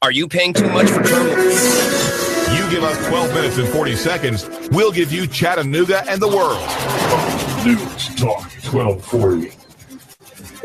Are you paying too much for terminal? You give us 12 minutes and 40 seconds, we'll give you Chattanooga and the world. News Talk 1240.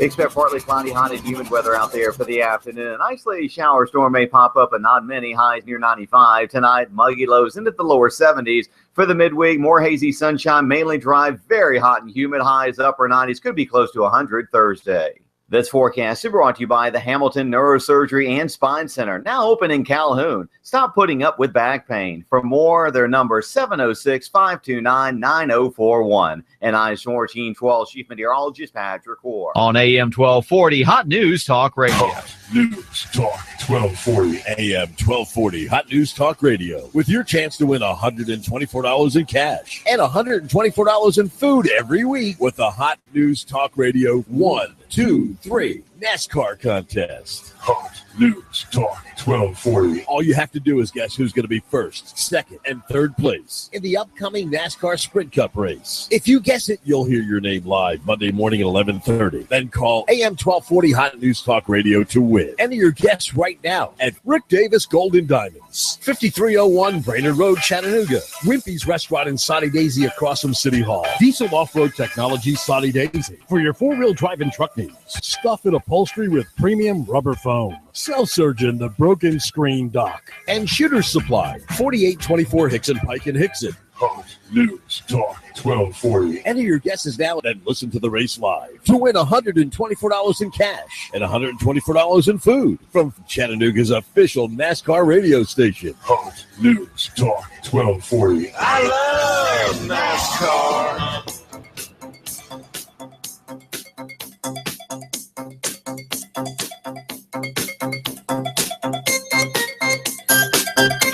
Expect partly cloudy, hot and humid weather out there for the afternoon. An isolated shower storm may pop up, but not many. Highs near 95 tonight. Muggy lows into the lower 70s. For the midweek, more hazy sunshine, mainly dry, very hot and humid. Highs upper 90s, could be close to 100 Thursday. This forecast is brought to you by the Hamilton Neurosurgery and Spine Center, now open in Calhoun. Stop putting up with back pain. For more, their number 706-529-9041. And I'm Shore Team 12 Chief Meteorologist Patrick Orr. On AM 1240, Hot News Talk Radio. Hot News Talk 1240. AM 1240, Hot News Talk Radio. With your chance to win $124 in cash and $124 in food every week with the Hot News Talk Radio 1, 2, 3 NASCAR contest. Hot News Talk 1240. All you have to do is guess who's going to be first, second, and third place in the upcoming NASCAR Sprint Cup race. If you guess it, you'll hear your name live Monday morning at 11:30. Then call AM 1240 Hot News Talk Radio to win. Enter your guess right now at Rick Davis Golden Diamonds, 5301 Brainerd Road, Chattanooga. Wimpy's Restaurant in Soddy Daisy across from City Hall. Diesel Off-Road Technology, Soddy Daisy. For your four-wheel drive and truck needs. Stuff and upholstery with premium rubber foam. Cell Surgeon, the Broken Screen Dock. And Shooter Supply, 4824 Hickson Pike in Hickson. Hot News Talk 1240. Enter your guesses now and listen to the race live to win $124 in cash and $124 in food from Chattanooga's official NASCAR radio station. Hot News Talk 1240. I love NASCAR.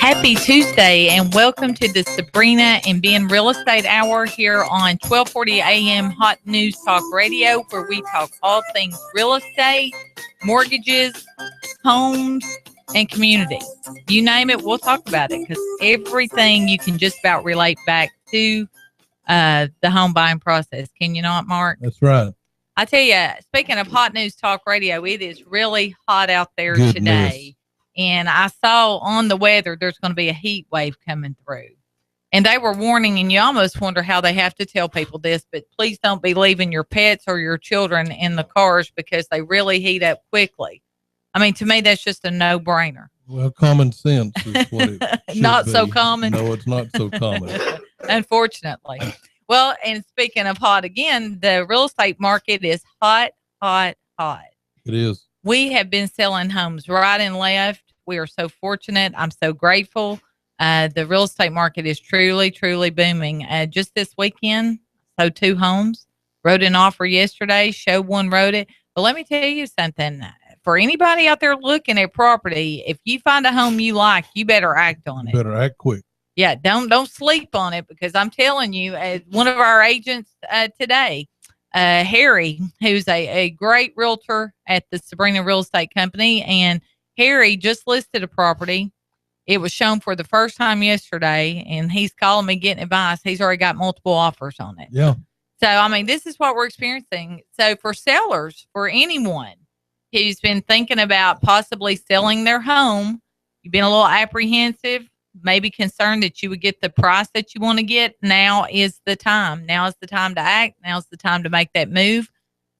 Happy Tuesday and welcome to the Sabrena and Ben Real Estate Hour here on 1240 AM Hot News Talk Radio, where we talk all things real estate, mortgages, homes, and community. You name it, we'll talk about it, because everything you can just about relate back to the home buying process. Can you not, Mark? That's right. I tell you, speaking of Hot News Talk Radio, it is really hot out there today. And I saw on the weather, there's going to be a heat wave coming through. And they were warning, and you almost wonder how they have to tell people this, but please don't be leaving your pets or your children in the cars because they really heat up quickly. I mean, to me, that's just a no-brainer. Well, common sense is what it should Not be. so common. No, it's not so common. Unfortunately. Well, and speaking of hot again, the real estate market is hot, hot, hot. It is. We have been selling homes right and left. We are so fortunate. I'm so grateful. The real estate market is truly, truly booming. Just this weekend, sold 2 homes, wrote an offer yesterday, show one wrote it. But let me tell you something. For anybody out there looking at property, if you find a home you like, you better act on it. Better act quick. Yeah, don't sleep on it, because I'm telling you, one of our agents today, Harry, who's a great realtor at the Sabrena Real Estate Company, and Harry just listed a property. It was shown for the first time yesterday, and he's calling me getting advice. He's already got multiple offers on it. Yeah. So, I mean, this is what we're experiencing. So for sellers, for anyone who's been thinking about possibly selling their home, you've been a little apprehensive, maybe concerned that you would get the price that you want to get, now is the time. Now is the time to act. Now is the time to make that move.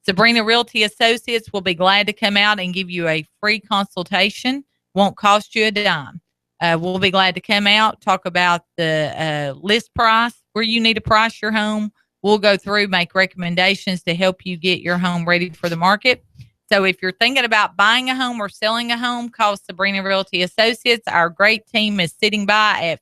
Sabrena Realty Associates will be glad to come out and give you a free consultation. Won't cost you a dime. We'll be glad to come out, talk about the list price, where you need to price your home. We'll go through, make recommendations to help you get your home ready for the market. So if you're thinking about buying a home or selling a home, call Sabrena Realty Associates. Our great team is sitting by at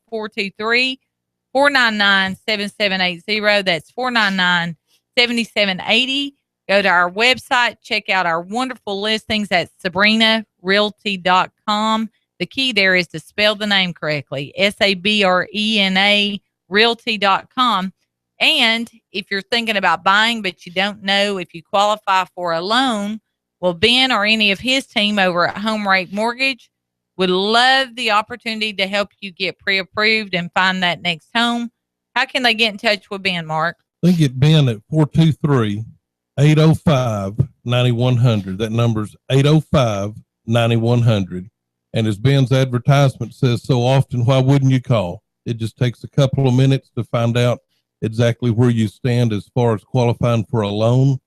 423-499-7780. That's 499-7780. Go to our website, check out our wonderful listings at SabrenaRealty.com. The key there is to spell the name correctly, Sabrena Realty.com. And if you're thinking about buying, but you don't know if you qualify for a loan, well, Ben or any of his team over at Home Rate Mortgage would love the opportunity to help you get pre-approved and find that next home. How can they get in touch with Ben, Mark? They get Ben at 423-805-9100. That number's 805-9100. And as Ben's advertisement says so often, why wouldn't you call? It just takes a couple of minutes to find out exactly where you stand as far as qualifying for a loan.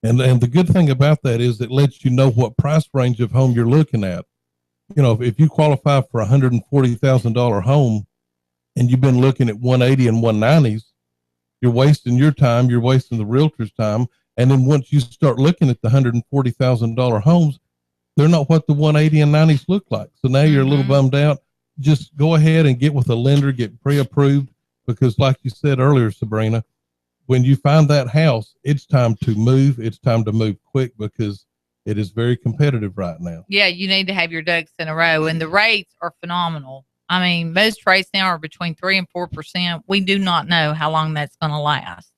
And the good thing about that is it lets you know what price range of home you're looking at. You know, if you qualify for a $140,000 home and you've been looking at 180 and 190s, you're wasting your time, you're wasting the realtor's time. And then once you start looking at the $140,000 homes, they're not what the 180 and 90s look like. So now you're a little bummed out. Just go ahead and get with a lender, get pre-approved, because like you said earlier, Sabrena, when you find that house, it's time to move. It's time to move quick because it is very competitive right now. Yeah, you need to have your ducks in a row, and the rates are phenomenal. I mean, most rates now are between 3% and 4%. We do not know how long that's going to last.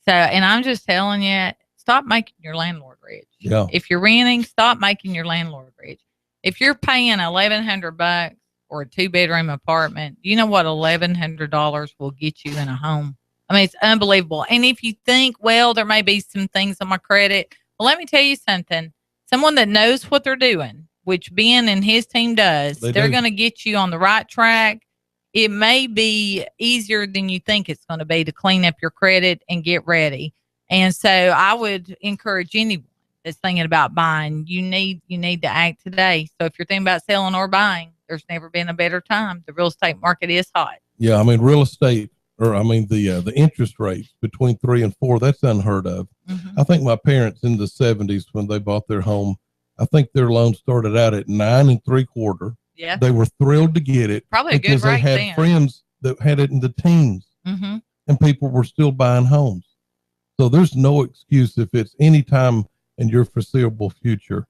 So, and I'm just telling you, stop making your landlord rich. Yeah. If you're renting, stop making your landlord rich. If you're paying $1,100 or a 2-bedroom apartment, you know what $1,100 will get you in a home? I mean, it's unbelievable. And if you think, well, there may be some things on my credit, well, let me tell you something. Someone that knows what they're doing, which Ben and his team does, they're going to get you on the right track. It may be easier than you think it's going to be to clean up your credit and get ready. And so I would encourage anyone that's thinking about buying, you need to act today. So if you're thinking about selling or buying, there's never been a better time. The real estate market is hot. Yeah, I mean, real estate, or I mean, the interest rates between 3 and 4, that's unheard of. I think my parents in the 70s, when they bought their home, I think their loan started out at 9 3/4. Yeah. They were thrilled to get it. Probably a good because they rate had then. friends that had it in the teens, and people were still buying homes. So there's no excuse if it's any time in your foreseeable future.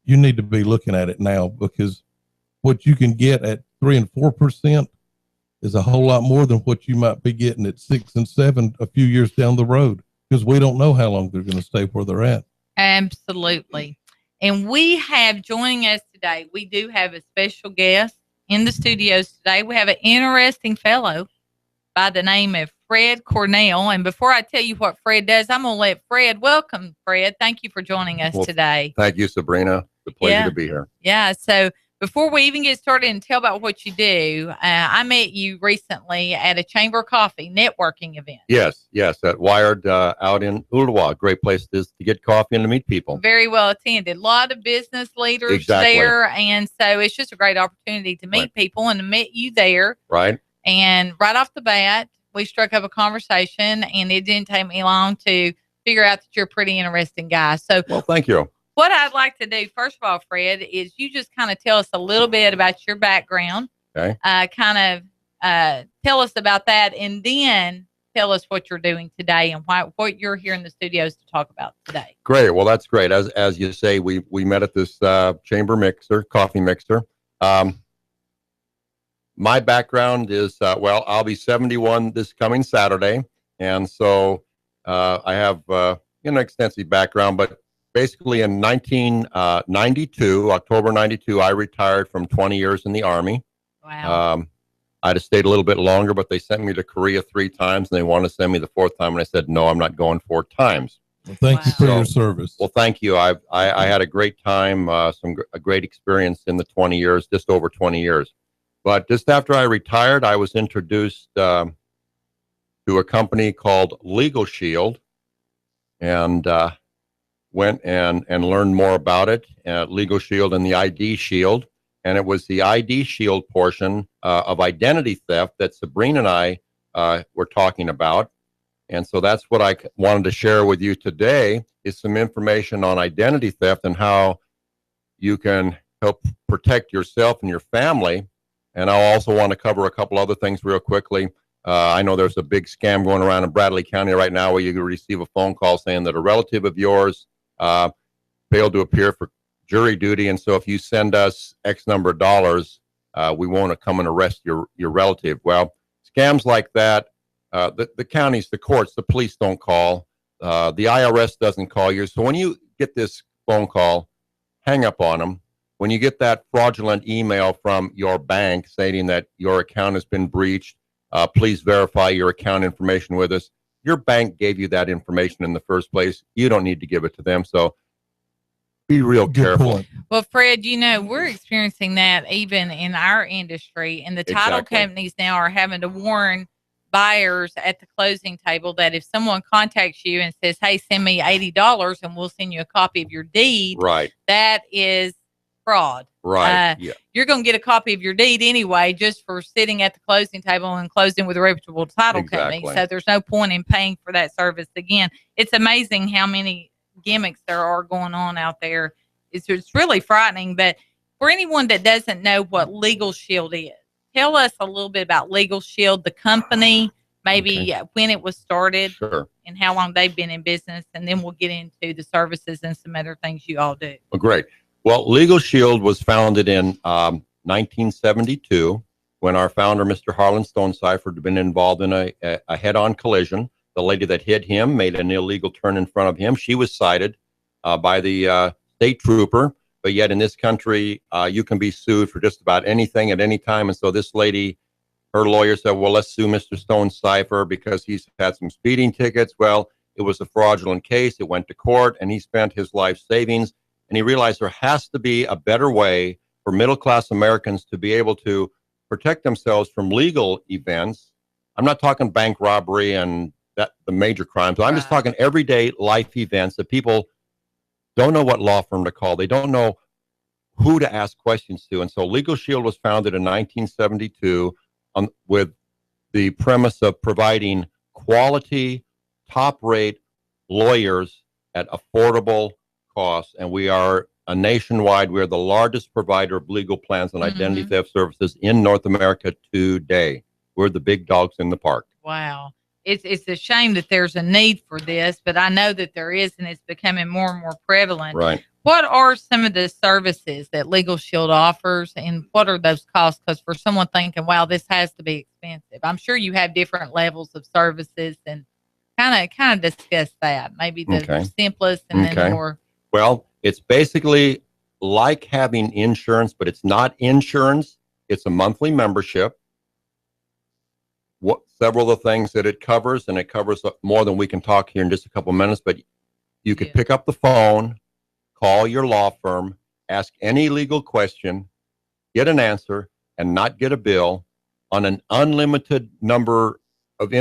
You need to be looking at it now, because what you can get at 3 and 4% is a whole lot more than what you might be getting at 6 and 7 a few years down the road, because we don't know how long they're going to stay where they're at. Absolutely. And we have joining us today, we do have a special guest in the studios today. We have an interesting fellow by the name of Fred Cornell. And before I tell you what Fred does, I'm going to let Fred welcome Fred. Thank you for joining us today. Thank you, Sabrena. It's a pleasure to be here. Yeah. So before we even get started and tell about what you do, I met you recently at a Chamber of Coffee networking event. Yes, at Wired out in Ooltewah. Great place to get coffee and to meet people. Very well attended. A lot of business leaders there. And so it's just a great opportunity to meet people, and to meet you there. Right. And right off the bat, we struck up a conversation, and it didn't take me long to figure out that you're a pretty interesting guy. So, well, thank you. What I'd like to do, first of all, Fred, is you just kind of tell us a little bit about your background. Okay. Tell us about that, and then tell us what you're doing today and what you're here in the studios to talk about today. Great. Well, that's great. As you say, we met at this coffee mixer. My background is, I'll be 71 this coming Saturday. And so I have an extensive background, but basically in 1992, October 92, I retired from 20 years in the Army. Wow. I'd have stayed a little bit longer, but they sent me to Korea 3 times, and they wanted to send me the 4th time. And I said, no, I'm not going 4 times. Well, thank you for your service. Well, thank you. I had a great time, a great experience in the 20 years, just over 20 years. But just after I retired, I was introduced to a company called Legal Shield, and went and learned more about it, Legal Shield and the ID Shield. And it was the ID Shield portion of identity theft that Sabrena and I were talking about. And so that's what I wanted to share with you today, is some information on identity theft and how you can help protect yourself and your family. And I also want to cover a couple other things real quickly. I know there's a big scam going around in Bradley County right now where you receive a phone call saying that a relative of yours failed to appear for jury duty. And so if you send us X number of dollars, we won't come and arrest your relative. Well, scams like that, the counties, the courts, the police don't call. The IRS doesn't call you. So when you get this phone call, hang up on them. When you get that fraudulent email from your bank stating that your account has been breached, please verify your account information with us. Your bank gave you that information in the first place. You don't need to give it to them. So be real Good careful. point. Well, Fred, we're experiencing that even in our industry, and the title Exactly. companies now are having to warn buyers at the closing table that if someone contacts you and says, "Hey, send me $80 and we'll send you a copy of your deed," Right. that is fraud. Right. Yeah. You're going to get a copy of your deed anyway, just for sitting at the closing table and closing with a reputable title company. Exactly. So there's no point in paying for that service again. It's amazing how many gimmicks there are going on out there. It's really frightening. But for anyone that doesn't know what Legal Shield is, tell us a little bit about Legal Shield, the company, maybe when it was started, Sure. and how long they've been in business, and then we'll get into the services and some other things you all do. Well, great. Well, Legal Shield was founded in 1972 when our founder, Mr. Harlan Stonecipher, had been involved in a head-on collision. The lady that hit him made an illegal turn in front of him. She was cited by the state trooper, but yet in this country, you can be sued for just about anything at any time. And so this lady, her lawyer said, well, let's sue Mr. Stonecipher because he's had some speeding tickets. Well, it was a fraudulent case. It went to court, and he spent his life savings. And he realized there has to be a better way for middle-class Americans to be able to protect themselves from legal events. I'm not talking bank robbery and the major crimes. I'm just talking everyday life events that people don't know what law firm to call. They don't know who to ask questions to. And so Legal Shield was founded in 1972 with the premise of providing quality, top-rate lawyers at affordable costs. And we are we're the largest provider of legal plans and identity theft services in North America today. We're the big dogs in the park. Wow. It's a shame that there's a need for this, but I know that there is, and it's becoming more and more prevalent. Right. What are some of the services that Legal Shield offers, and what are those costs? Because for someone thinking, wow, this has to be expensive, I'm sure you have different levels of services, and kind of discuss that. Maybe the simplest and then the more. Well, it's basically like having insurance, but it's not insurance. It's a monthly membership. Several of the things that it covers, and it covers more than we can talk here in just a couple of minutes, but you could pick up the phone, call your law firm, ask any legal question, get an answer, and not get a bill on an unlimited number of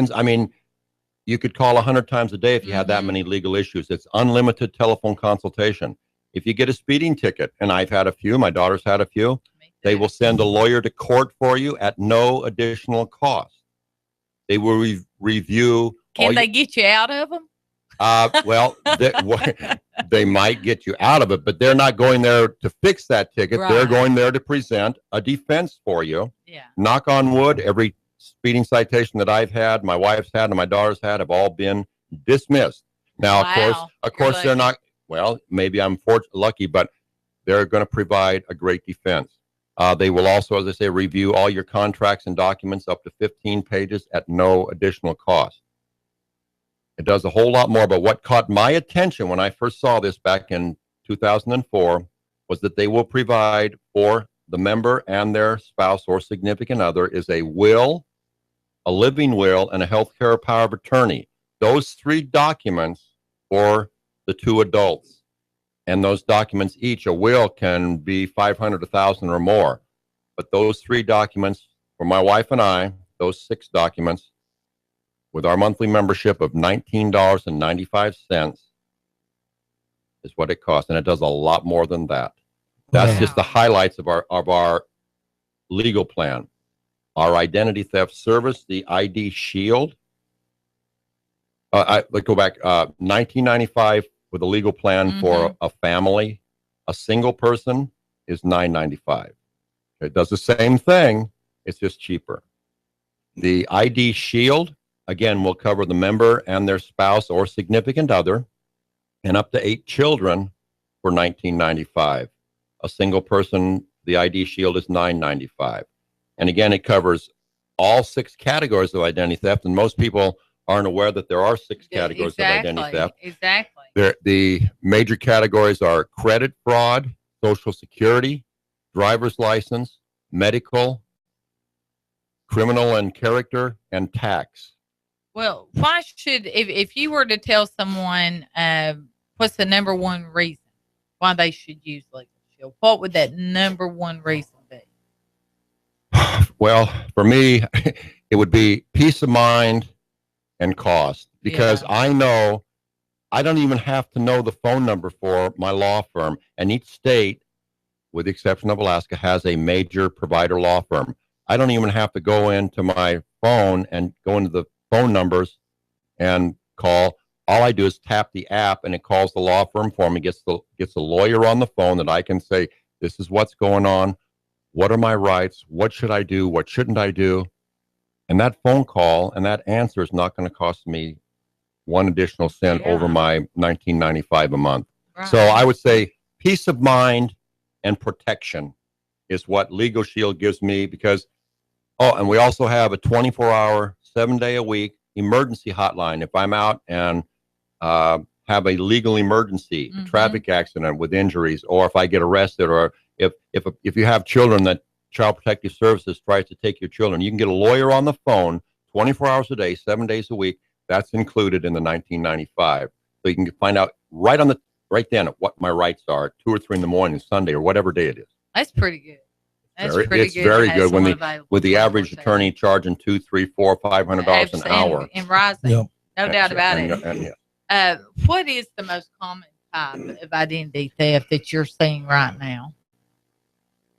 you could call 100 times a day if you had that many legal issues. It's unlimited telephone consultation. If you get a speeding ticket, and I've had a few, my daughter's had a few, they will send a lawyer to court for you at no additional cost. They will review. Can they get you out of them? Well, they might get you out of it, but they're not going there to fix that ticket. They're going there to present a defense for you. Yeah. Knock on wood, every speeding citation that I've had, my wife's had, and my daughter's had have all been dismissed. Now, of course, they're not. Well, maybe I'm lucky, but they're going to provide a great defense. They will also, as I say, review all your contracts and documents up to 15 pages at no additional cost. It does a whole lot more, but what caught my attention when I first saw this back in 2004 was that they will provide for the member and their spouse or significant other is a will, a living will, and a healthcare power of attorney. Those three documents for the two adults. And those documents, each a will can be 500, 1,000 or more. But those three documents for my wife and I, those 6 documents, with our monthly membership of $19.95 is what it costs. And it does a lot more than that. That's just the highlights of our legal plan. Our identity theft service, the ID Shield. Let's go back, $19.95 with a legal plan for a family. A single person is $9.95. It does the same thing. It's just cheaper. The ID Shield, again, will cover the member and their spouse or significant other, and up to 8 children for $19.95. A single person, the ID Shield is $9.95. And again, it covers all 6 categories of identity theft, and most people aren't aware that there are 6 categories of identity theft. Exactly. The major categories are credit fraud, Social Security, driver's license, medical, criminal and character, and tax. Well, why should, if you were to tell someone what's the number one reason why they should use Legal Shield, what would that number one reason be? Well, for me, it would be peace of mind and cost, because I know I don't even have to know the phone number for my law firm. And each state, with the exception of Alaska, has a major provider law firm. I don't even have to go into my phone and go into the phone numbers and call. All I do is tap the app, and it calls the law firm for me, gets a lawyer on the phone that I can say, this is what's going on. What are my rights? What should I do? What shouldn't I do? And that phone call and that answer is not going to cost me one additional cent over my $19.95 a month. Right. So I would say peace of mind and protection is what Legal Shield gives me, because, and we also have a 24-hour, 7-day-a-week emergency hotline. If I'm out and have a legal emergency, a traffic accident with injuries, or if I get arrested, or if you have children that Child Protective Services tries to take your children, you can get a lawyer on the phone 24 hours a day, 7 days a week. That's included in the $19.95. So you can find out right then what my rights are at 2 or 3 in the morning, Sunday, or whatever day it is. That's pretty good. It's very good with the average attorney charging $200, $300, $400, $500 an hour. And rising, no doubt about it. And what is the most common type of identity theft that you're seeing right now?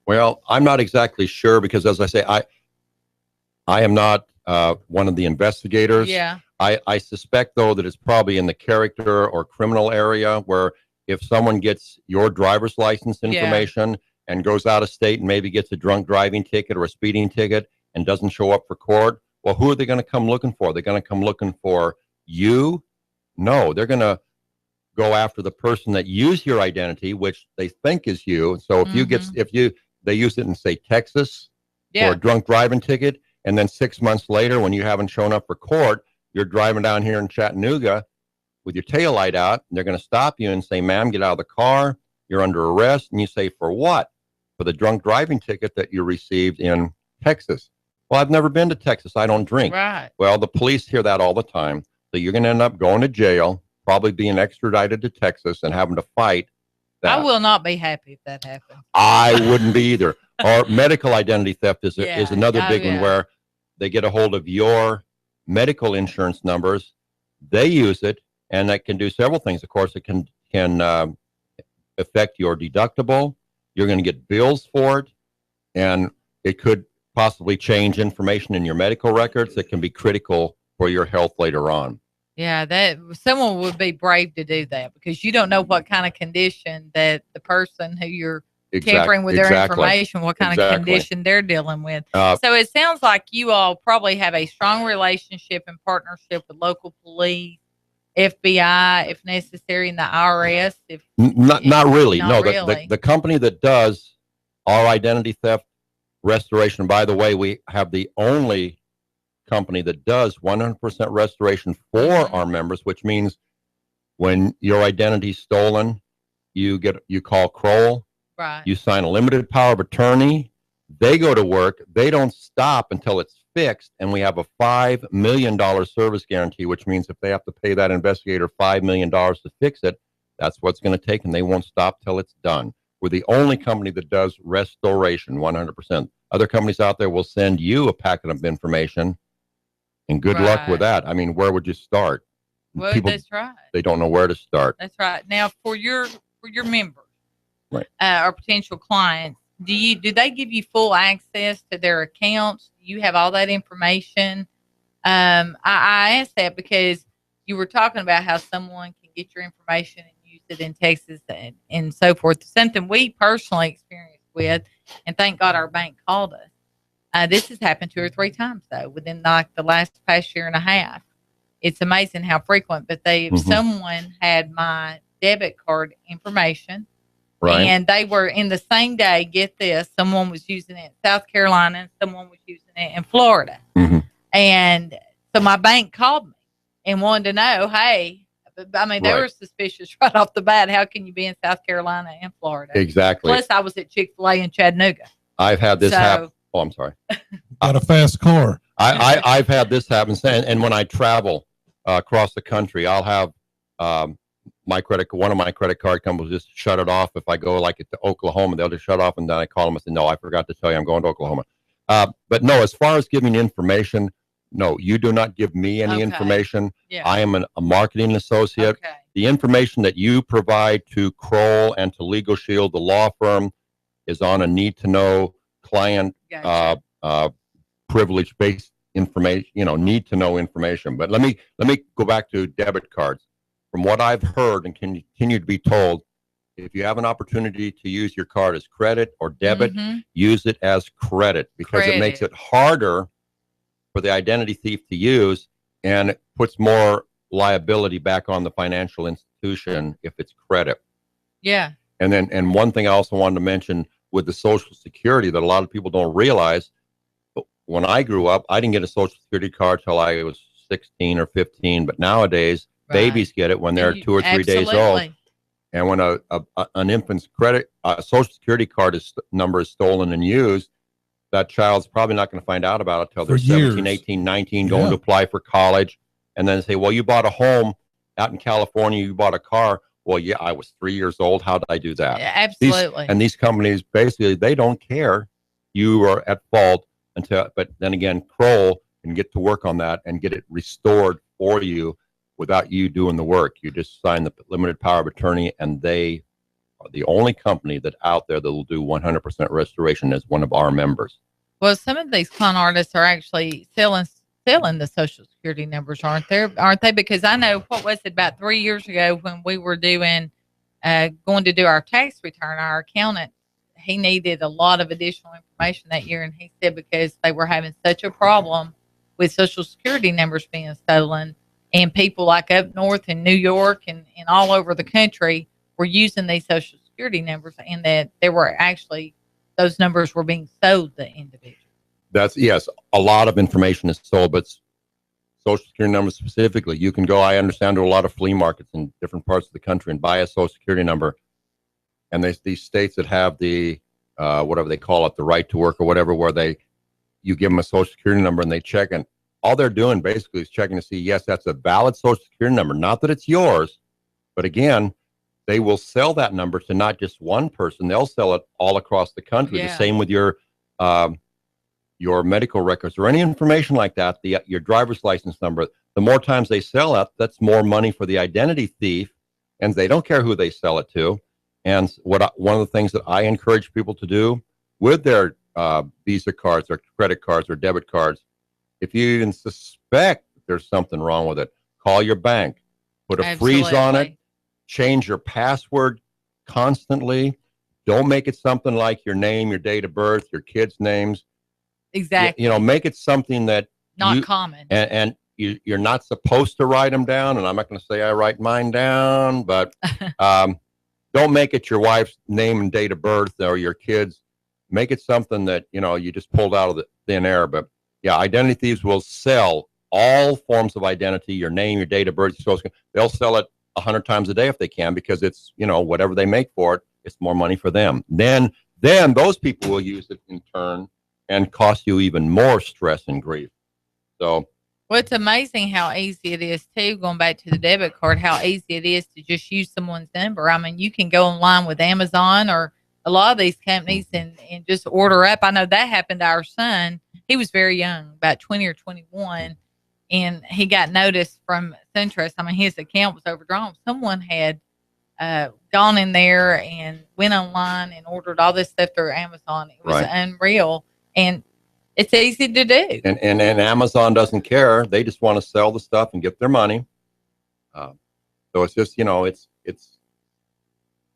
Well, I'm not exactly sure, because, as I say, I am not one of the investigators. Yeah. I suspect, though, that it's probably in the character or criminal area, where if someone gets your driver's license information and goes out of state and maybe gets a drunk driving ticket or a speeding ticket and doesn't show up for court, well, who are they going to come looking for? They're going to come looking for you? No, they're going to go after the person that used your identity, which they think is you. So if they use it in, say, Texas for a drunk driving ticket, and then 6 months later, when you haven't shown up for court, you're driving down here in Chattanooga with your taillight out, and they're going to stop you and say, ma'am, get out of the car. You're under arrest. And you say, for what? For the drunk driving ticket that you received in Texas. Well, I've never been to Texas. I don't drink. Right. Well, the police hear that all the time. So you're going to end up going to jail, probably being extradited to Texas and having to fight that. I will not be happy if that happens. I wouldn't be either. Or medical identity theft is another big one, where they get a hold of your medical insurance numbers. They use it, and that can do several things. Of course, it can affect your deductible. You're going to get bills for it, and it could possibly change information in your medical records that can be critical for your health later on. Yeah, that someone would be brave to do that, because you don't know what kind of condition that the person who you're tampering with their information, what kind of condition they're dealing with. So it sounds like you all probably have a strong relationship and partnership with local police, FBI, if necessary, and the IRS. Not really. Not No, really. The company that does our identity theft restoration, by the way, we have the only company that does 100% restoration for our members, which means when your identity's stolen, you call Kroll. Right. You sign a limited power of attorney. They go to work. They don't stop until it's fixed. And we have a $5 million service guarantee, which means if they have to pay that investigator $5 million to fix it, that's what's going to take, and they won't stop till it's done. We're the only company that does restoration 100%. Other companies out there will send you a packet of information, and good luck with that. I mean, where would you start? Well, People, that's right. They don't know where to start. That's right. Now, for your members, right, or potential clients, do they give you full access to their accounts? Do you have all that information? I asked that because you were talking about how someone can get your information and use it in Texas and so forth. Something we personally experienced with, and thank God our bank called us. This has happened 2 or 3 times though within the past year and a half. It's amazing how frequent. But someone had my debit card information. Right. And they were in the same day, get this, someone was using it in South Carolina and someone was using it in Florida. And so my bank called me and wanted to know, hey, I mean, they were suspicious right off the bat. How can you be in South Carolina and Florida? Exactly. Plus, I was at Chick-fil-A in Chattanooga. I've had this happen. Oh, I'm sorry. Got a fast car. I've had this happen. And when I travel across the country, I'll have one of my credit card companies will just shut it off if I go like to Oklahoma. They'll just shut off, and then I call them and say, no, I forgot to tell you I'm going to Oklahoma. But no, as far as giving information, no, you do not give me any information. Yeah. I am a marketing associate. Okay. The information that you provide to Kroll and to Legal Shield, the law firm, is on a need-to-know client privilege-based information. Need-to-know information. But let me go back to debit cards. From what I've heard and continue to be told, if you have an opportunity to use your card as credit or debit, use it as credit, because it makes it harder for the identity thief to use, and it puts more liability back on the financial institution if it's credit. Yeah. And one thing I also wanted to mention with the Social Security that a lot of people don't realize, when I grew up, I didn't get a Social Security card till I was 16 or 15, but nowadays babies get it when they're 2 or 3 days old. And when an infant's Social Security card number is stolen and used, that child's probably not going to find out about it till they're 17, 18, 19, going to apply for college. And then say, well, you bought a home out in California, you bought a car. Well, yeah, I was 3 years old. How did I do that? Yeah, absolutely. These companies, basically, they don't care. You are at fault but then again, Kroll can get to work on that and get it restored for you without you doing the work. You just sign the limited power of attorney, and they are the only company out there that will do 100% restoration as one of our members. Well, some of these con artists are actually selling the Social Security numbers, aren't they? Because I know, what was it, about 3 years ago when we were going to do our tax return, our accountant, he needed a lot of additional information that year, and he said because they were having such a problem with Social Security numbers being stolen, and people like up north in New York and all over the country were using these Social Security numbers, and that there were actually, those numbers were being sold to individuals. Yes, a lot of information is sold, but Social Security numbers specifically, you can go, I understand, to a lot of flea markets in different parts of the country and buy a Social Security number. And these states that have the, whatever they call it, the right to work or whatever, where you give them a Social Security number and they check, and all they're doing basically is checking to see, yes, that's a valid Social Security number. Not that it's yours, but again, they will sell that number to not just one person. They'll sell it all across the country. Yeah. The same with your medical records or any information like that, your driver's license number. The more times they sell it, that's more money for the identity thief, and they don't care who they sell it to. And one of the things that I encourage people to do with their Visa cards or credit cards or debit cards, if you even suspect there's something wrong with it, call your bank, put a freeze on it, change your password constantly. Don't make it something like your name, your date of birth, your kids' names. Exactly. Make it something that not common. And you're not supposed to write them down. And I'm not going to say I write mine down, but don't make it your wife's name and date of birth or your kids. Make it something that, you just pulled out of the thin air. But yeah, identity thieves will sell all forms of identity, your name, your date of birth. They'll sell it 100 times a day if they can, because it's, whatever they make for it, it's more money for them. Then those people will use it in turn and cost you even more stress and grief. So, well, it's amazing how easy it is too, going back to the debit card, how easy it is to just use someone's number. I mean, you can go online with Amazon or a lot of these companies and just order up. I know that happened to our son. He was very young, about 20 or 21, and he got notice from SunTrust. I mean, his account was overdrawn. Someone had gone in there and went online and ordered all this stuff through Amazon. It was unreal. And it's easy to do. And Amazon doesn't care. They just want to sell the stuff and get their money. So it's just, it's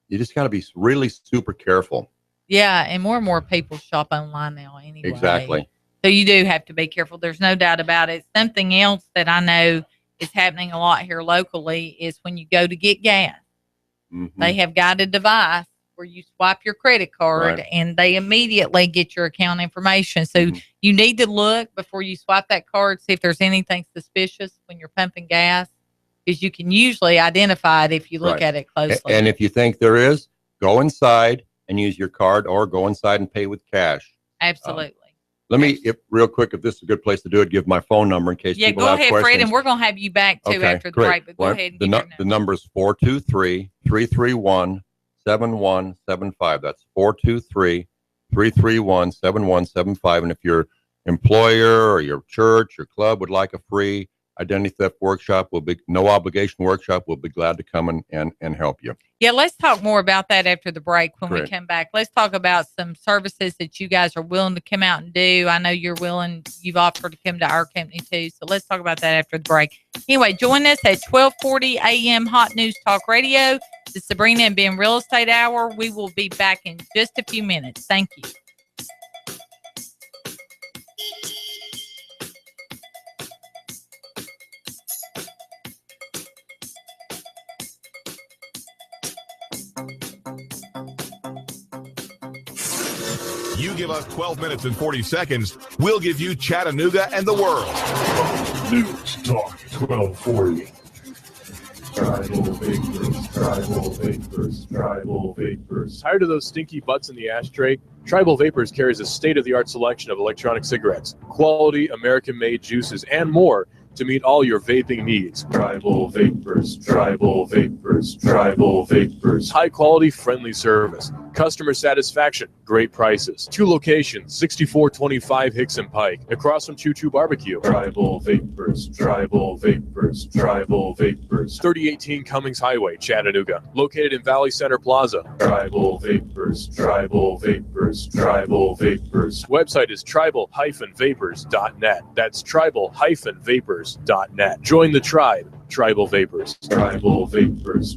you just got to be really super careful. Yeah. And more people shop online now anyway. Exactly. So you do have to be careful. There's no doubt about it. Something else that I know is happening a lot here locally is when you go to get gas, they have got a device where you swipe your credit card and they immediately get your account information. So you need to look before you swipe that card, see if there's anything suspicious when you're pumping gas, because you can usually identify it if you look at it closely. And if you think there is, go inside and use your card, or go inside and pay with cash. Absolutely. Let me, real quick, if this is a good place to do it, give my phone number in case people have questions. Yeah, go ahead, Fred, and we're going to have you back, too, after the break. But go ahead and give your number. The number is 423-331-7175. That's 423-331-7175. And if your employer or your church or club would like a free identity theft workshop, no obligation workshop, we'll be glad to come and help you. Yeah, let's talk more about that after the break when we come back. Let's talk about some services that you guys are willing to come out and do. I know you've offered to come to our company too. So let's talk about that after the break. Anyway, join us at 1240 a.m. Hot News Talk Radio, the Sabrena and Ben Real Estate Hour. We will be back in just a few minutes. Thank you. You give us 12 minutes and 40 seconds, we'll give you Chattanooga and the world. News Talk 1240. Tribal vapors. Tired of those stinky butts in the ashtray? Tribal Vapors carries a state-of-the-art selection of electronic cigarettes, quality American-made juices, and more to meet all your vaping needs. Tribal Vapors. High quality, friendly service. Customer satisfaction, great prices. 2 locations, 6425 Hickson Pike, across from Choo Choo Barbecue. Tribal Vapors. 3018 Cummings Highway, Chattanooga. Located in Valley Center Plaza. Tribal Vapors. Website is tribal-vapors.net. That's tribal-vapors.net. Join the tribe. Tribal Vapors. Tribal Vapors.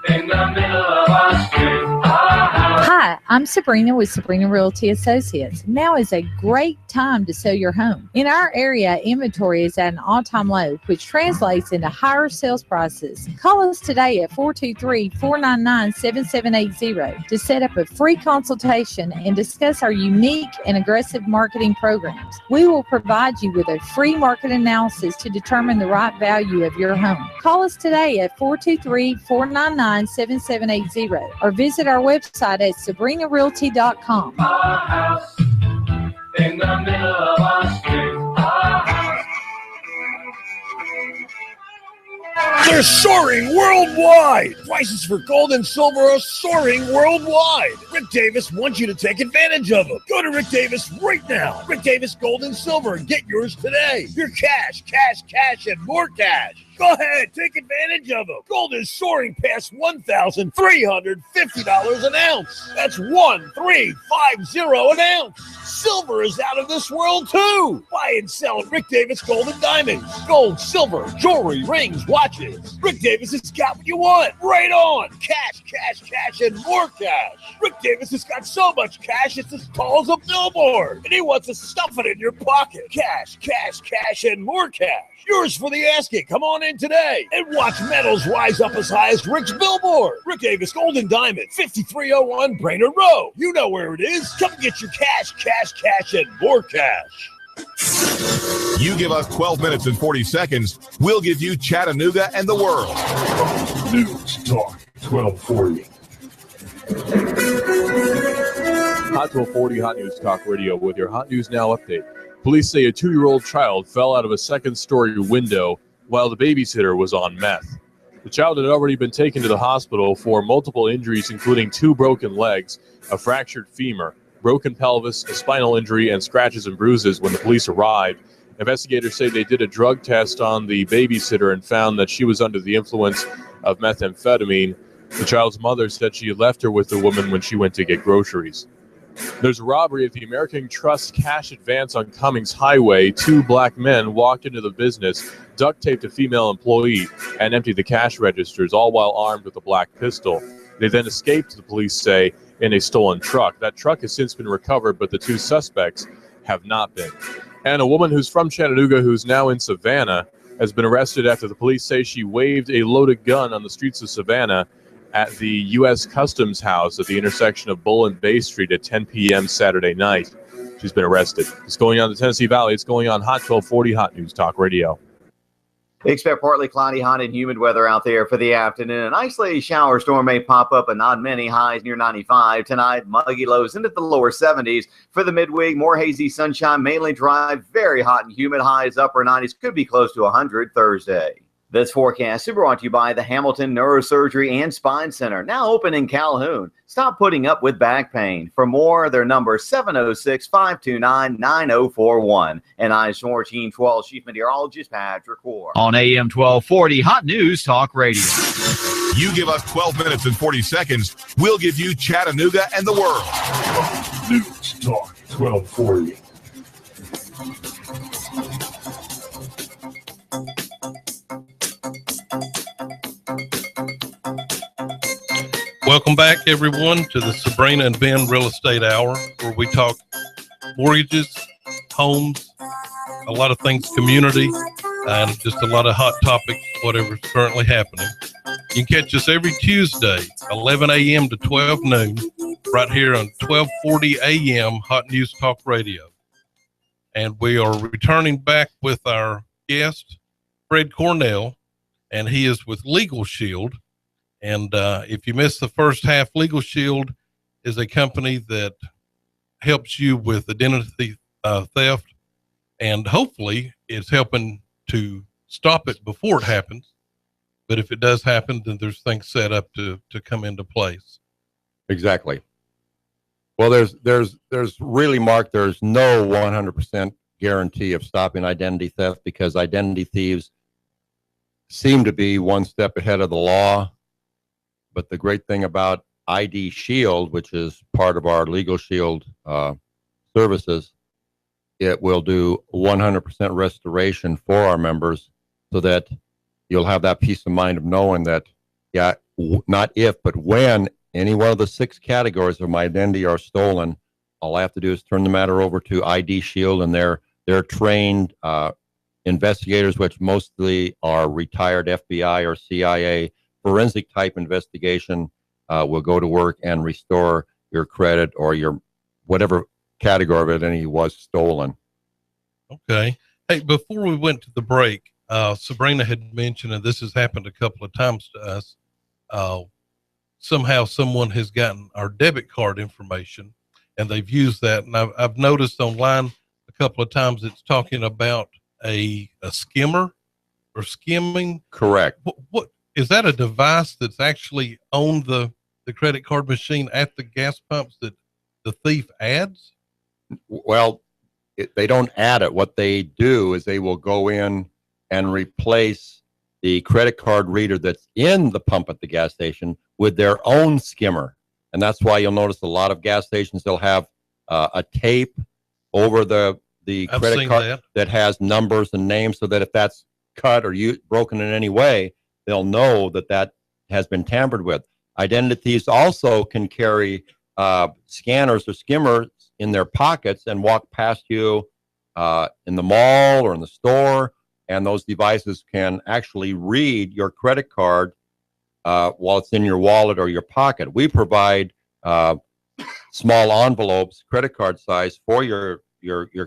In the middle of our street. Hi, I'm Sabrena with Sabrena Realty Associates. Now is a great time to sell your home. In our area, inventory is at an all-time low, which translates into higher sales prices. Call us today at 423-499-7780 to set up a free consultation and discuss our unique and aggressive marketing programs. We will provide you with a free market analysis to determine the right value of your home. Call us today at 423-499-7780 or visit our website at SabrenaRealty.com. Our house in the middle of our street. Our house. They're soaring worldwide. Prices for gold and silver are soaring worldwide. Rick Davis wants you to take advantage of them. Go to Rick Davis right now. Rick Davis Gold and Silver and get yours today. Your cash, and more cash. Go ahead, take advantage of them. Gold is soaring past $1,350 an ounce. That's 1,350 an ounce. Silver is out of this world too. Buy and sell at Rick Davis Gold and Diamonds. Gold, silver, jewelry, rings, watches. Rick Davis has got what you want. Right on. Cash, and more cash. Rick Davis has got so much cash it's as tall as a billboard. And he wants to stuff it in your pocket. Cash, and more cash. Yours for the asking. Come on in today and watch metals rise up as high as Rick's billboard. Rick Davis Gold and Diamond, 5301 Brainerd Road. You know where it is. Come get your cash, and more cash. You give us 12 minutes and 40 seconds, we'll give you Chattanooga and the world. News Talk 1240. Hot 1240 Hot News Talk Radio with your Hot News Now update. Police say a 2-year-old child fell out of a second-story window while the babysitter was on meth. The child had already been taken to the hospital for multiple injuries, including 2 broken legs, a fractured femur, broken pelvis, a spinal injury, and scratches and bruises when the police arrived. Investigators say they did a drug test on the babysitter and found that she was under the influence of methamphetamine. The child's mother said she left her with the woman when she went to get groceries. There's a robbery at the American Trust Cash Advance on Cummings Highway. 2 black men walked into the business, duct taped a female employee, and emptied the cash registers, all while armed with a black pistol. They then escaped, the police say, in a stolen truck. That truck has since been recovered, but the 2 suspects have not been. And a woman who's from Chattanooga, who's now in Savannah, has been arrested after the police say she waved a loaded gun on the streets of Savannah at the U.S. Customs House at the intersection of Bull and Bay Street at 10 p.m. Saturday night. She's been arrested. It's going on in the Tennessee Valley. It's going on Hot 1240 Hot News Talk Radio. Expect partly cloudy, hot, and humid weather out there for the afternoon. An isolated shower storm may pop up, but not many. Highs near 95 tonight. Muggy lows into the lower 70s. For the midweek, more hazy sunshine, mainly dry, very hot and humid. Highs upper 90s, could be close to 100 Thursday. This forecast is brought to you by the Hamilton Neurosurgery and Spine Center, now open in Calhoun. Stop putting up with back pain. For more, their number 706-529-9041. And I'm Short Team 12 Chief Meteorologist Patrick Orr. On AM 1240, Hot News Talk Radio. You give us 12 minutes and 40 seconds, we'll give you Chattanooga and the world. News Talk 1240. Welcome back, everyone, to the Sabrena and Ben Real Estate Hour, where we talk mortgages, homes, a lot of things, community, and just a lot of hot topics, whatever's currently happening. You can catch us every Tuesday, 11 a.m. to 12 noon, right here on 1240 a.m. Hot News Talk Radio. And we are returning back with our guest, Fred Cornell, and he is with Legal Shield. And if you missed the first half, Legal Shield is a company that helps you with identity theft, and hopefully it's helping to stop it before it happens. But if it does happen, then there's things set up to come into place. Exactly. Well, there's really, Mark, there's no 100% guarantee of stopping identity theft, because identity thieves seem to be one step ahead of the law. But the great thing about ID Shield, which is part of our Legal Shield services, it will do 100% restoration for our members, so that you'll have that peace of mind of knowing that, yeah, not if, but when any one of the 6 categories of my identity are stolen, all I have to do is turn the matter over to ID Shield, and they're trained investigators, which mostly are retired FBI or CIA. Forensic type investigation will go to work and restore your credit or your whatever category of identity was stolen. Okay. Hey, before we went to the break, Sabrena had mentioned, and this has happened a couple of times to us, somehow someone has gotten our debit card information and they've used that. And I've noticed online a couple of times it's talking about a skimmer or skimming. Correct. What is that, a device that's actually on the credit card machine at the gas pumps that the thief adds? Well, they don't add it. What they do is they will go in and replace the credit card reader that's in the pump at the gas station with their own skimmer. And that's why you'll notice a lot of gas stations, they'll have a tape over the credit card that has numbers and names, so that if that's cut or broken in any way, they'll know that has been tampered with. Identity thieves also can carry scanners or skimmers in their pockets and walk past you in the mall or in the store, and those devices can actually read your credit card while it's in your wallet or your pocket. We provide small envelopes, credit card size, for your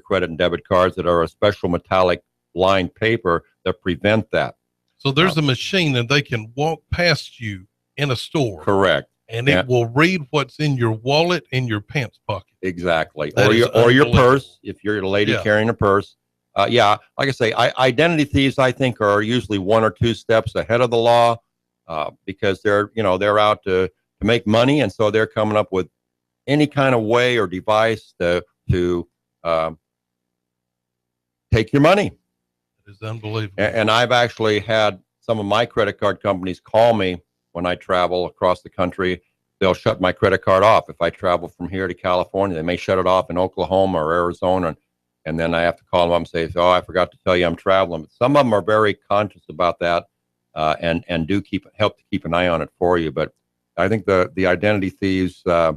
credit and debit cards that are a special metallic lined paper that prevent that. So there's a machine that they can walk past you in a store. Correct. And it will read what's in your wallet and your pants pocket. Exactly. Or your purse, if you're a lady carrying a purse. Like I say, identity thieves, I think, are usually 1 or 2 steps ahead of the law, because they're out to make money. And so they're coming up with any kind of way or device to take your money. It's unbelievable. And I've actually had some of my credit card companies call me when I travel across the country. They'll shut my credit card off. If I travel from here to California, they may shut it off in Oklahoma or Arizona. And then I have to call them up and say, I forgot to tell you I'm traveling. But some of them are very conscious about that and do help to keep an eye on it for you. But I think the identity thieves, they're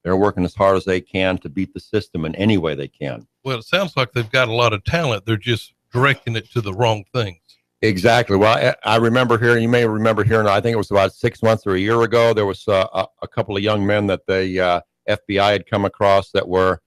working as hard as they can to beat the system in any way they can. Well, it sounds like they've got a lot of talent. They're just directing it to the wrong things. Exactly. Well, I remember hearing, you may remember hearing, I think it was about 6 months or a year ago, there was a couple of young men that the FBI had come across that were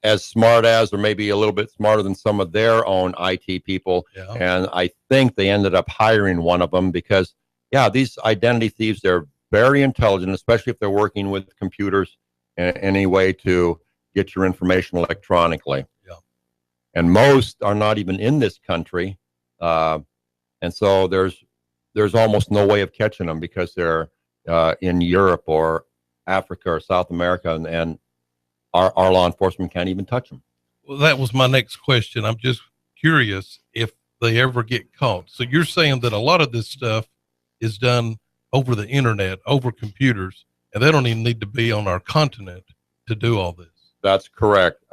as smart as, or maybe a little bit smarter than some of their own IT people. Yeah. And I think they ended up hiring one of them because, yeah, these identity thieves, they're very intelligent, especially if they're working with computers in any way to get your information electronically. Yeah. And most are not even in this country. And so there's almost no way of catching them because they're in Europe or Africa or South America, and our law enforcement can't even touch them. Well, that was my next question. I'm just curious if they ever get caught. So you're saying that a lot of this stuff is done over the internet, over computers, and they don't even need to be on our continent to do all this. That's correct.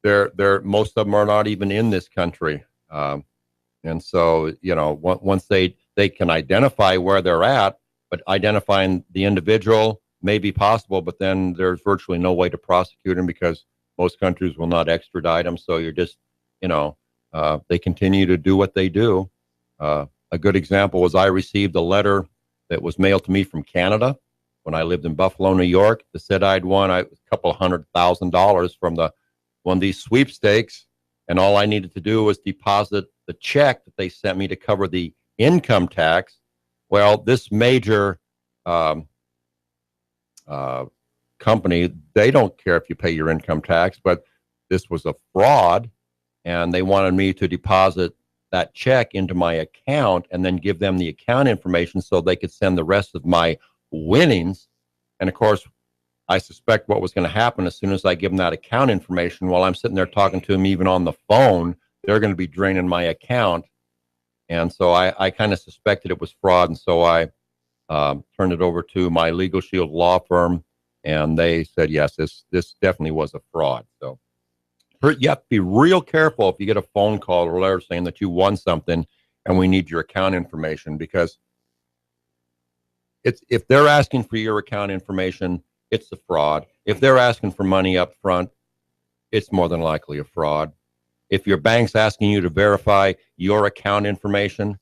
They're most of them are not even in this country. And so, once they can identify where they're at, but identifying the individual may be possible, but then there's virtually no way to prosecute them because most countries will not extradite them. So you're just, they continue to do what they do. A good example was I received a letter that was mailed to me from Canada when I lived in Buffalo, New York. That said I'd won a couple $100,000 from one of these sweepstakes, and all I needed to do was deposit the check that they sent me to cover the income tax. Well, this major company, they don't care if you pay your income tax, but this was a fraud, and they wanted me to deposit that check into my account and then give them the account information so they could send the rest of my winnings. And of course, I suspect what was going to happen as soon as I give them that account information, while I'm sitting there talking to them, even on the phone, they're going to be draining my account. And so I kind of suspected it was fraud. And so I turned it over to my Legal Shield law firm, and they said, yes, this definitely was a fraud. So you have to be real careful if you get a phone call or a letter saying that you won something and we need your account information, because if they're asking for your account information, it's a fraud. If they're asking for money up front, it's more than likely a fraud. If your bank's asking you to verify your account information,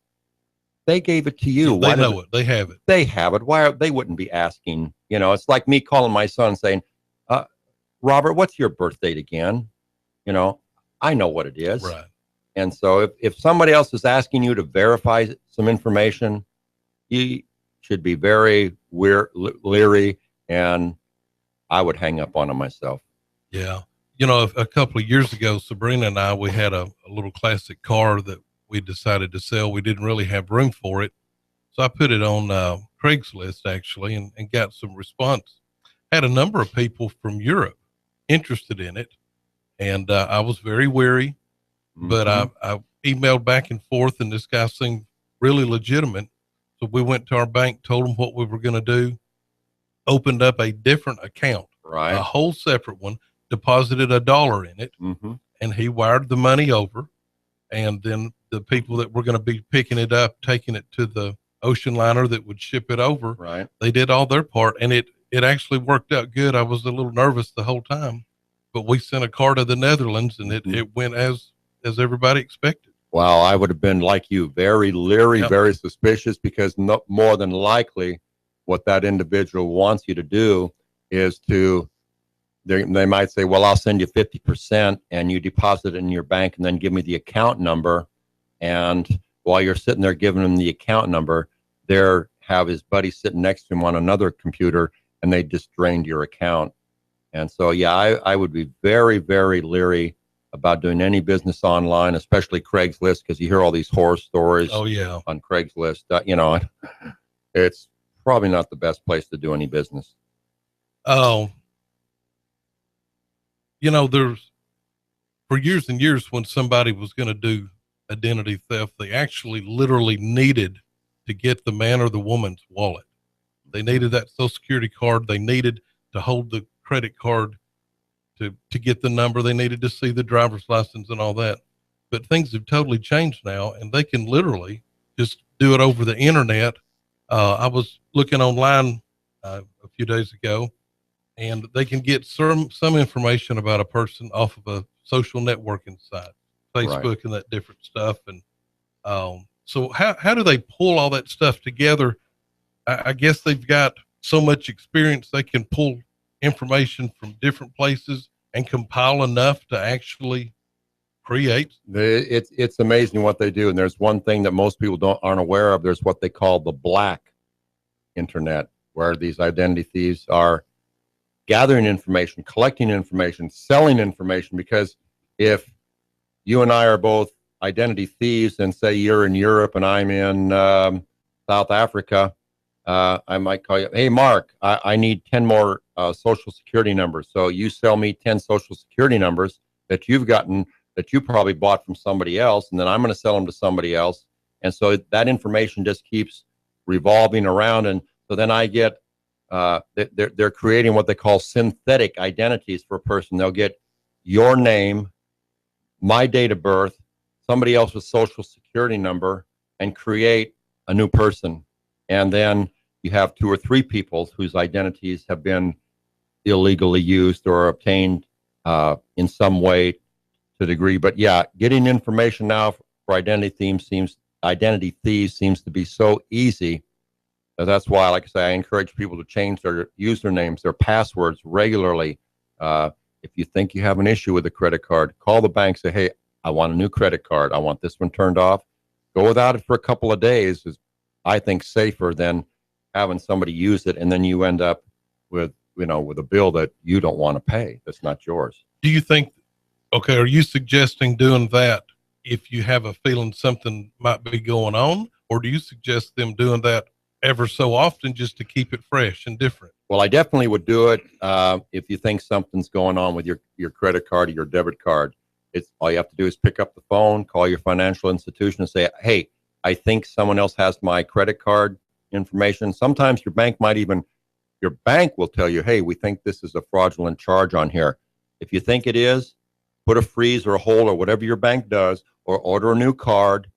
they gave it to you. They know it. They have it. They have it. Why they wouldn't be asking? It's like me calling my son saying, Robert, what's your birth date again? I know what it is. Right. And so if somebody else is asking you to verify some information, you should be very leery, and I would hang up on them myself. Yeah. A couple of years ago, Sabrena and I, we had a little classic car that we decided to sell. We didn't really have room for it. So I put it on Craigslist, actually, and got some response. Had a number of people from Europe interested in it. And I was very wary, but I emailed back and forth, and this guy seemed really legitimate. So we went to our bank, told them what we were going to do, opened up a different account, right, a whole separate one, deposited $1 in it, and he wired the money over. And then the people that were going to be picking it up, taking it to the ocean liner that would ship it over, right, they did all their part, and it actually worked out good. I was a little nervous the whole time, but we sent a car to the Netherlands, and it went as everybody expected. Well, I would have been like you, very leery, very suspicious, because more than likely what that individual wants you to do is they might say, well, I'll send you 50% and you deposit it in your bank and then give me the account number. And while you're sitting there giving him the account number, have his buddy sitting next to him on another computer, and they just drained your account. And so, yeah, I would be very, very leery about doing any business online, especially Craigslist, because you hear all these horror stories on Craigslist. It's probably not the best place to do any business. Oh, there's for years and years when somebody was going to do identity theft, they actually literally needed to get the man or the woman's wallet. They needed that Social Security card. They needed to hold the credit card to get the number. They needed to see the driver's license and all that. But things have totally changed now, and they can literally just do it over the internet. I was looking online a few days ago, and they can get some information about a person off of a social networking site, Facebook, and that different stuff. And so how do they pull all that stuff together? I guess they've got so much experience, they can pull information from different places and compile enough to actually create? It's amazing what they do. And there's one thing that most people aren't aware of. There's what they call the black internet, where these identity thieves are gathering information, collecting information, selling information. Because if you and I are both identity thieves, and say you're in Europe and I'm in South Africa, I might call you, hey, Mark, I need 10 more social security numbers. So you sell me 10 social security numbers that you've gotten, that you probably bought from somebody else, and then I'm going to sell them to somebody else. And so that information just keeps revolving around. And so then I get, they're creating what they call synthetic identities for a person. They'll get your name, my date of birth, somebody else's social security number, and create a new person. And then you have 2 or 3 people whose identities have been illegally used or obtained in some way to a degree. But yeah, getting information now for identity thieves seems to be so easy. That's why, like I say, I encourage people to change their usernames, their passwords regularly. If you think you have an issue with a credit card, call the bank, say, hey, I want a new credit card. I want this one turned off. Go without it for a couple of days is, I think, safer than having somebody use it, and then you end up with a bill that you don't want to pay. That's not yours. Do you think, okay, are you suggesting doing that if you have a feeling something might be going on, or do you suggest them doing that ever so often just to keep it fresh and different? Well, I definitely would do it if you think something's going on with your credit card or your debit card. It's all you have to do is pick up the phone, call your financial institution, and say, hey, I think someone else has my credit card information. Sometimes your bank will tell you, hey, we think this is a fraudulent charge on here. If you think it is, put a freeze or a hold or whatever your bank does, or order a new card,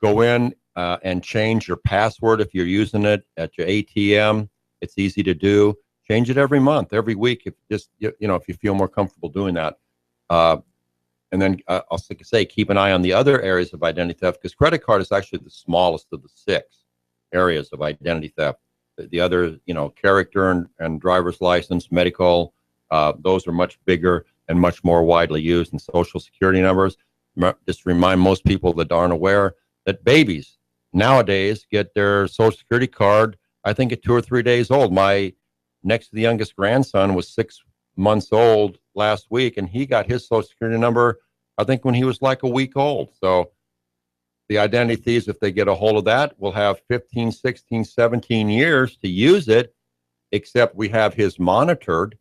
go in and change your password if you're using it at your ATM. It's easy to do. Change it every month, every week, if you feel more comfortable doing that. And then I'll say, keep an eye on the other areas of identity theft, because credit card is actually the smallest of the 6 areas of identity theft. The other, character and driver's license, medical, those are much bigger and much more widely used. And social security numbers, just remind most people that aren't aware that babies nowadays get their social security card, I think, at 2 or 3 days old. My next to the youngest grandson was 6 months old last week, and he got his social security number, I think, when he was like a week old. So the identity thieves, if they get a hold of that, will have 15, 16, 17 years to use it, except we have his monitored.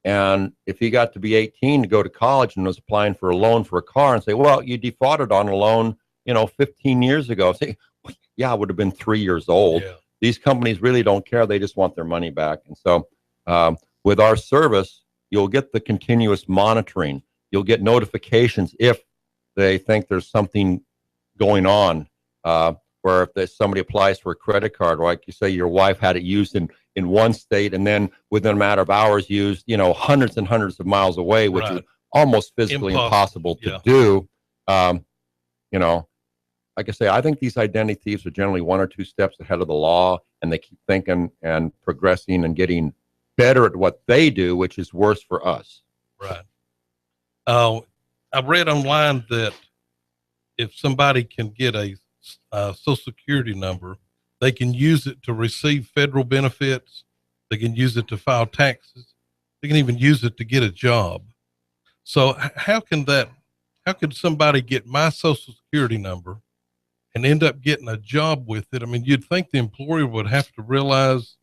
And if he got to be 18 to go to college and was applying for a loan for a car, and say, well, you defrauded on a loan, 15 years ago. Say, yeah, I would have been 3 years old. Yeah. These companies really don't care. They just want their money back. And so with our service, you'll get the continuous monitoring. You'll get notifications if they think there's something going on, where if somebody applies for a credit card, like you say, your wife had it used in one state, and then within a matter of hours used, hundreds and hundreds of miles away, which is almost physically impossible to do. Like I say, I think these identity thieves are generally 1 or 2 steps ahead of the law, and they keep thinking and progressing and getting better at what they do, which is worse for us. Right. I read online that if somebody can get a social security number, they can use it to receive federal benefits. They can use it to file taxes. They can even use it to get a job. So how could somebody get my social security number and end up getting a job with it? I mean, you'd think the employer would have to realize,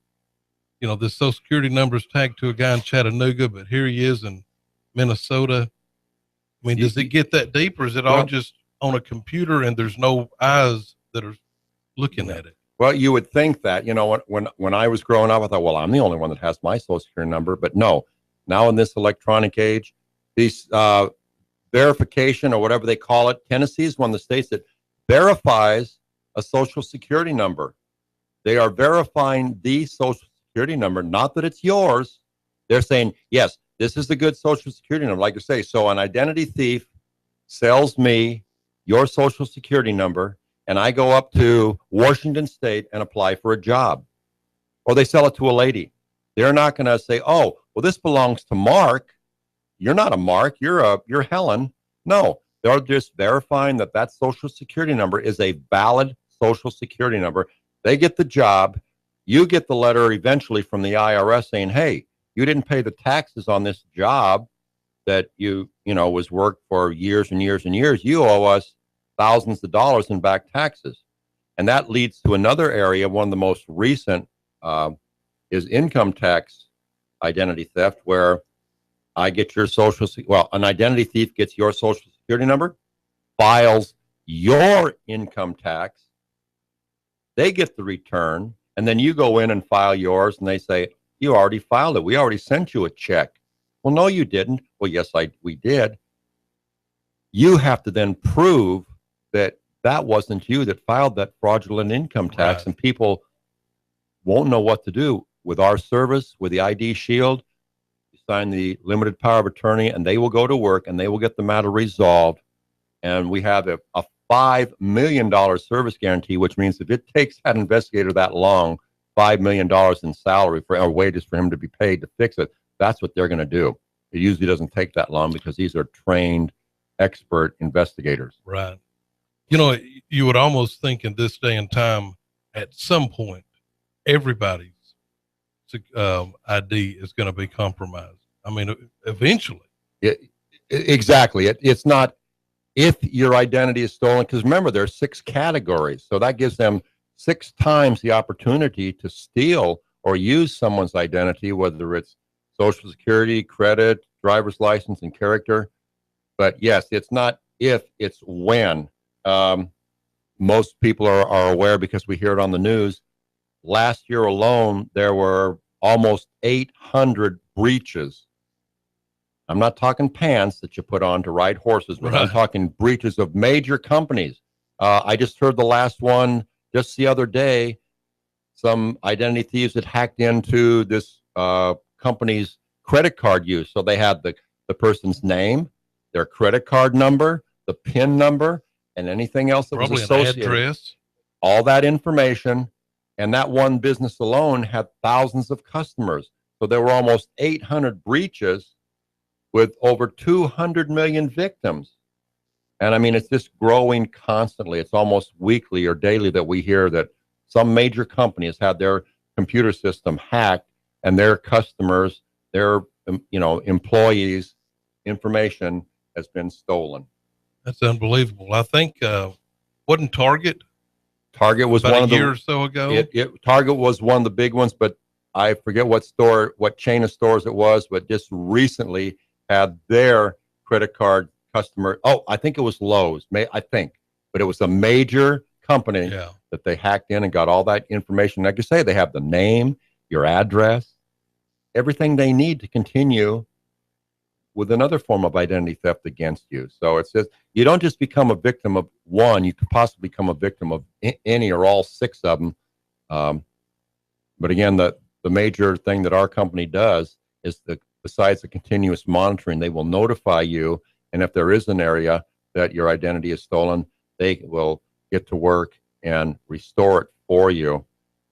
this social security number is tagged to a guy in Chattanooga, but here he is in Minnesota. I mean, does it get that deep, or is it all just on a computer and there's no eyes that are looking at it? Well, you would think that, when I was growing up, I thought, well, I'm the only one that has my social security number. But no, now in this electronic age, these verification, or whatever they call it, Tennessee is one of the states that verifies a social security number. They are verifying the social security number, not that it's yours. They're saying, yes, this is a good social security number. Like I say, so an identity thief sells me your social security number, and I go up to Washington State and apply for a job. Or they sell it to a lady. They're not going to say, oh, well, this belongs to Mark. You're not a Mark. You're Helen. No, they're just verifying that that social security number is a valid social security number. They get the job. You get the letter eventually from the IRS saying, hey, you didn't pay the taxes on this job that was worked for years and years and years. You owe us thousands of dollars in back taxes. And that leads to another area. One of the most recent is income tax identity theft, where I get your an identity thief gets your social security number, files your income tax. They get the return, and then you go in and file yours, and they say, you already filed it. We already sent you a check. Well, no, you didn't. Well, yes, we did. You have to then prove that that wasn't you that filed that fraudulent income tax, and people won't know what to do. With our service, with the ID Shield, you sign the limited power of attorney, and they will go to work, and they will get the matter resolved. And we have a $5 million service guarantee, which means if it takes that investigator that long, $5 million in salary or wages for him to be paid to fix it, that's what they're going to do. It usually doesn't take that long because these are trained, expert investigators. Right. You know, you would almost think in this day and time, at some point, everybody's ID is going to be compromised. I mean, eventually. Exactly. It's not if your identity is stolen, because remember, there are 6 categories. So that gives them 6 times the opportunity to steal or use someone's identity, whether it's Social Security, credit, driver's license, and character. But yes, it's not if, it's when. Most people are aware because we hear it on the news. Last year alone, there were almost 800 breaches. I'm not talking pants that you put on to ride horses, but I'm talking breaches of major companies. I just heard the last one just the other day. Some identity thieves had hacked into this company's credit card use. So they had the person's name, their credit card number, the PIN number, and anything else that probably was associated. An address. All that information. And that one business alone had thousands of customers. So there were almost 800 breaches with over 200 million victims. And I mean, it's just growing constantly. It's almost weekly or daily that we hear that some major company has had their computer system hacked and their customers, their employees' information has been stolen. That's unbelievable. I think wasn't Target was about one of the year or so ago. Target was one of the big ones, but I forget what chain of stores it was, but just recently had their credit card customer. Oh, I think it was Lowe's, but it was a major company that they hacked in and got all that information. Like you say, they have the name, your address, everything they need to continue with another form of identity theft against you. So it's just, you don't just become a victim of one, you could possibly become a victim of any or all 6 of them. But again, the major thing that our company does is besides the continuous monitoring, they will notify you. And if there is an area that your identity is stolen, they will get to work and restore it for you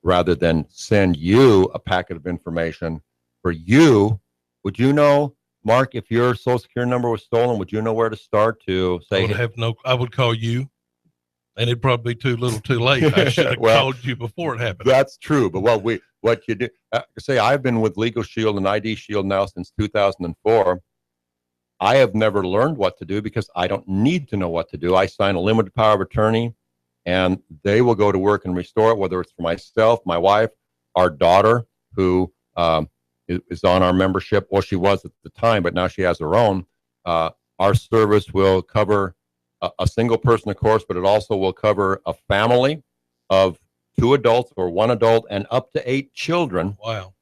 rather than send you a packet of information for you. Would you know, Mark, if your social security number was stolen, would you know where to start to say? I would call you, and it'd probably be too little too late. I should have called you before it happened. That's true. But what you do, I've been with Legal Shield and ID Shield now since 2004. I have never learned what to do because I don't need to know what to do. I sign a limited power of attorney, and they will go to work and restore it, whether it's for myself, my wife, our daughter, who is on our membership. Well, she was at the time, but now she has her own. Our service will cover a single person, of course, but it also will cover a family of 2 adults or 1 adult and up to 8 children. Wow.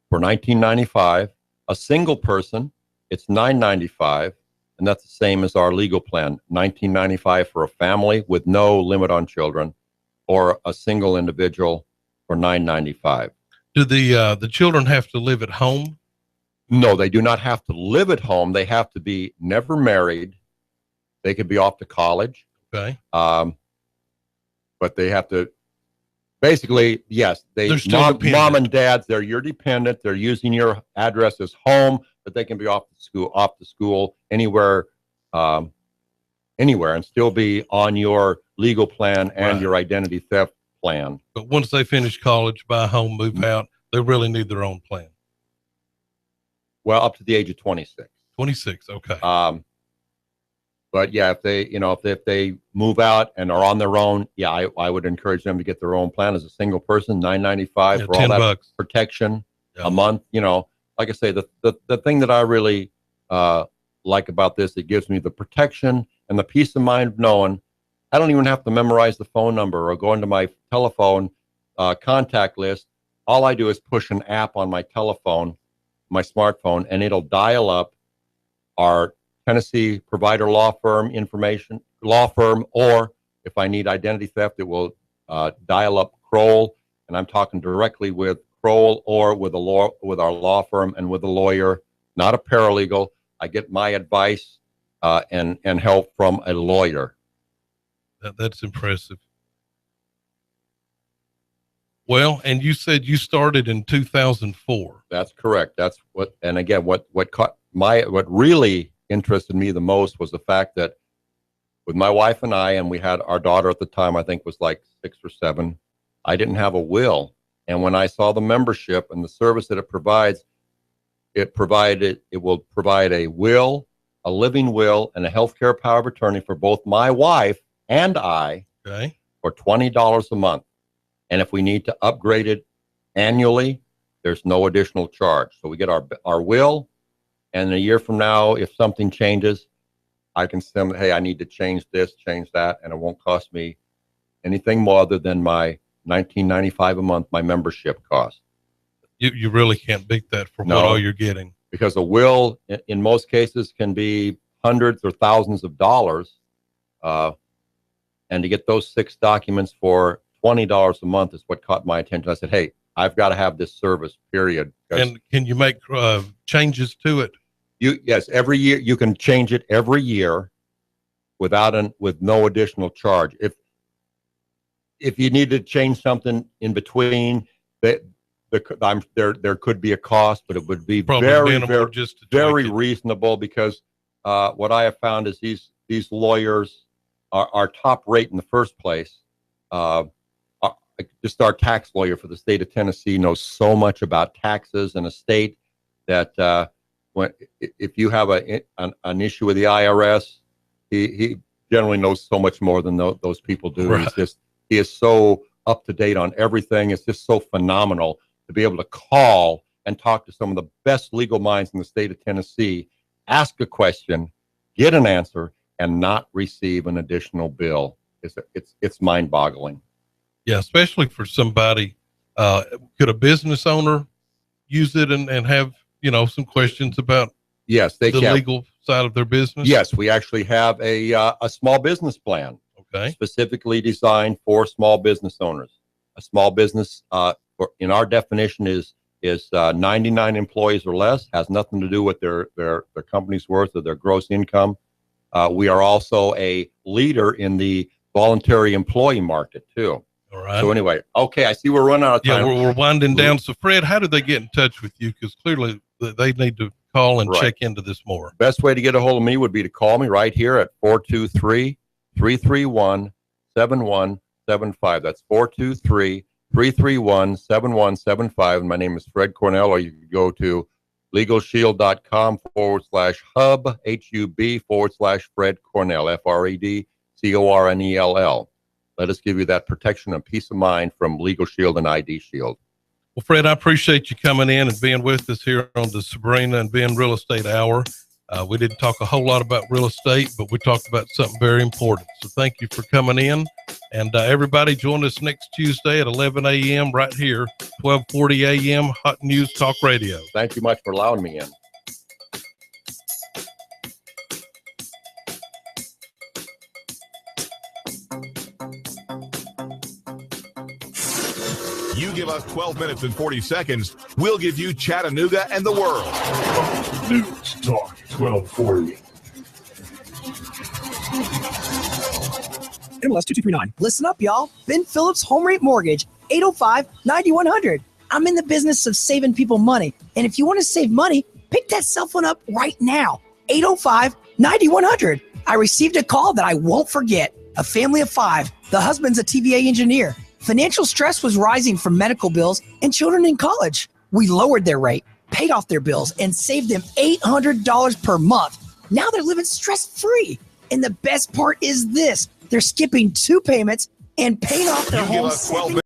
For $19.95. A single person, it's $9.95, and that's the same as our legal plan. $19.95 for a family with no limit on children, or a single individual for $9.95. Do the children have to live at home? No, they do not have to live at home. They have to be never married. They could be off to college. Okay. But they have to Basically, yes, They're still dependent. mom and dads, they're your dependent. They're using your address as home, but they can be off the school anywhere, and still be on your legal plan and your identity theft plan. But once they finish college, buy a home, move out, they really need their own plan. Well, up to the age of 26. 26, okay. But yeah, if they move out and are on their own, yeah, I would encourage them to get their own plan as a single person, $9.95 for all that $10 protection a month. Like I say, the thing that I really like about this, it gives me the protection and the peace of mind of knowing I don't even have to memorize the phone number or go into my telephone contact list. All I do is push an app on my telephone, my smartphone, and it'll dial up our Tennessee provider law firm, or if I need identity theft, it will dial up Kroll, and I'm talking directly with Kroll or with our law firm and with a lawyer, not a paralegal. I get my advice and help from a lawyer. That's impressive. Well, and you said you started in 2004. That's correct. That's what really interested me the most was the fact that with my wife and I, and we had our daughter at the time, I think was like 6 or 7, I didn't have a will. And when I saw the membership and the service that it provides, it will provide a will, a living will, and a healthcare power of attorney for both my wife and I for $20 a month. And if we need to upgrade it annually, there's no additional charge. So we get our will, and a year from now, if something changes, I can send, hey, I need to change this, change that, and it won't cost me anything more other than my $19.95 a month, my membership cost. You really can't beat that for what all you're getting. Because a will, in most cases, can be hundreds or thousands of dollars. And to get those 6 documents for $20 a month is what caught my attention. I said, hey, I've got to have this service, period. And can you make changes to it? Yes, every year you can change it every year with no additional charge. If you need to change something in between, there could be a cost, but it would be very reasonable, because what I have found is these lawyers are top rate in the first place. Just our tax lawyer for the state of Tennessee knows so much about taxes in a state that if you have an issue with the IRS, he generally knows so much more than those people do. Right. He is so up to date on everything. It's just so phenomenal to be able to call and talk to some of the best legal minds in the state of Tennessee, ask a question, get an answer, and not receive an additional bill. It's mind-boggling. Yeah, especially for somebody. Could a business owner use it and have some questions about the legal side of their business? Yes, we actually have a small business plan, specifically designed for small business owners. A small business, in our definition, is 99 employees or less. Has nothing to do with their company's worth or their gross income. We are also a leader in the voluntary employee market too. All right. So anyway, okay, I see we're running out of time. Yeah, we're winding down. So Fred, how do they get in touch with you? Because clearly they need to call and check into this more. Best way to get a hold of me would be to call me right here at 423-331-7175. That's 423-331-7175. And my name is Fred Cornell, or you can go to LegalShield.com/hub, HUB/Fred Cornell, FredCornell. Let us give you that protection and peace of mind from Legal Shield and ID Shield. Well, Fred, I appreciate you coming in and being with us here on the Sabrena and Ben Real Estate Hour. We didn't talk a whole lot about real estate, but we talked about something very important. So thank you for coming in. And everybody join us next Tuesday at 11 a.m. right here, 1240 a.m. Hot News Talk Radio. Thank you much for allowing me in. You give us 12 minutes and 40 seconds, we'll give you Chattanooga and the world. News Talk 1240. MLS 2239. Listen up, y'all. Ben Phillips Home Rate Mortgage 805-9100. I'm in the business of saving people money. And if you want to save money, pick that cell phone up right now. 805-9100. I received a call that I won't forget. A family of 5. The husband's a TVA engineer. Financial stress was rising from medical bills and children in college. We lowered their rate, paid off their bills, and saved them $800 per month. Now they're living stress-free. And the best part is this. They're skipping 2 payments and paying off their You give home. us 12 minutes.